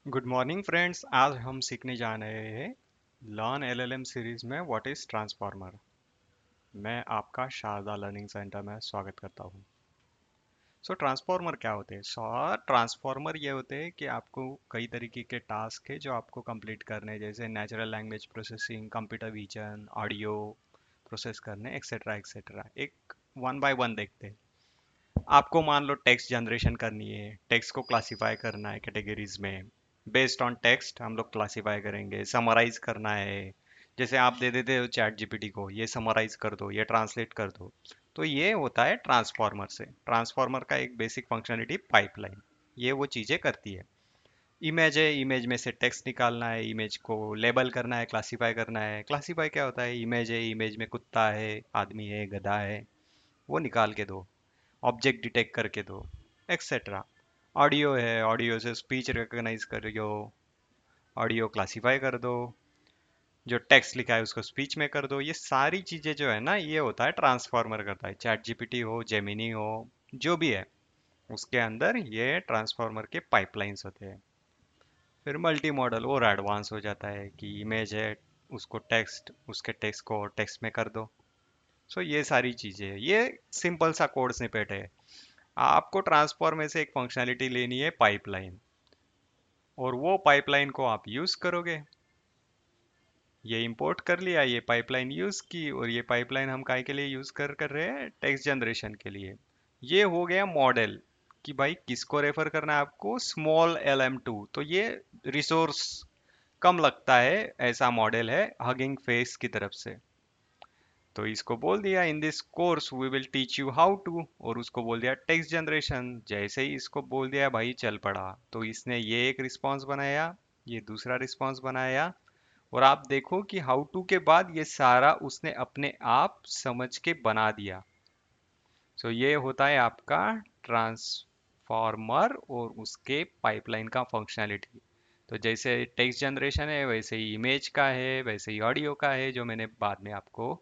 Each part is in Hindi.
Good morning friends. आज हम सीखने जा रहे हैं लर्न एलएलएम सीरीज में व्हाट इज ट्रांसफार्मर। मैं आपका शारदा लर्निंग सेंटर में स्वागत करता हूँ। ट्रांसफार्मर क्या होते हैं? ट्रांसफार्मर ये होते हैं कि आपको कई तरीके के टास्क है जो आपको कंप्लीट करने हैं, जैसे natural language processing, computer vision, audio process करने, एक्सेट्रा एक्सेट्रा। एक वन बाय वन देखते हैं। आपको मान लो टेक्स्ट जनरेशन करनी है, टेक्स्ट को क्लासिफाई करना है कैटेगरीज में। बेस्ड ऑन टेक्स्ट हम लोग क्लासिफाई करेंगे। समराइज करना है, जैसे आप दे देते हो चैट जीपीटी को, ये समराइज कर दो, ये ट्रांसलेट कर दो। तो ये होता है ट्रांसफॉर्मर से। ट्रांसफॉर्मर का एक बेसिक फंक्शनलिटी पाइपलाइन, ये वो चीज़ें करती है। इमेज है, इमेज में से टेक्स्ट निकालना है, इमेज को लेबल करना है, क्लासिफाई करना है। क्लासिफाई क्या होता है? इमेज है, इमेज में कुत्ता है, आदमी है, गधा है, वो निकाल के दो, ऑब्जेक्ट डिटेक्ट करके दो, एक्सेट्रा। ऑडियो है, ऑडियो से स्पीच रिकॉग्नाइज करो, ऑडियो क्लासिफाई कर दो, जो टेक्स्ट लिखा है उसको स्पीच में कर दो। ये सारी चीज़ें जो है ना, ये होता है ट्रांसफॉर्मर करता है। चैट जीपीटी हो, जेमिनी हो, जो भी है, उसके अंदर ये ट्रांसफॉर्मर के पाइपलाइंस होते हैं। फिर मल्टी मॉडल और एडवांस हो जाता है कि इमेज है, उसको टेक्स्ट, उसके टेक्स्ट को टेक्स्ट में कर दो। ये सारी चीज़ें, ये सिंपल सा कोड स्निपेट है। आपको ट्रांसफॉर्म में से एक फंक्शनैलिटी लेनी है पाइपलाइन, और वो पाइपलाइन को आप यूज करोगे। ये इंपोर्ट कर लिया, ये पाइपलाइन यूज की, और ये पाइपलाइन हम काय के लिए यूज कर रहे हैं? टेक्स्ट जनरेशन के लिए। ये हो गया मॉडल कि भाई किसको रेफर करना है आपको? Small LM2। तो ये रिसोर्स कम लगता है, ऐसा मॉडल है हगिंग फेस की तरफ से। तो इसको बोल दिया in this course we will teach you how to, और उसको बोल दिया टेक्स्ट जनरेशन। जैसे ही इसको बोल दिया भाई, चल पड़ा। तो इसने ये एक रिस्पांस बनाया, ये दूसरा रिस्पांस बनाया, और आप देखो कि हाउ टू के बाद ये सारा उसने अपने आप समझ के बना दिया। ये होता है आपका ट्रांसफॉर्मर और उसके पाइपलाइन का फंक्शनैलिटी। तो जैसे टेक्स्ट जनरेशन है, वैसे ही इमेज का है, वैसे ही ऑडियो का है, जो मैंने बाद में आपको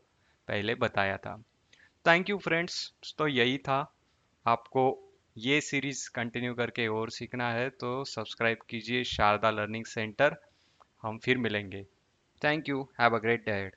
पहले बताया था। Thank you friends. तो यही था। आपको ये सीरीज कंटिन्यू करके और सीखना है तो सब्सक्राइब कीजिए शारदा लर्निंग सेंटर। हम फिर मिलेंगे। Thank you, have a great day.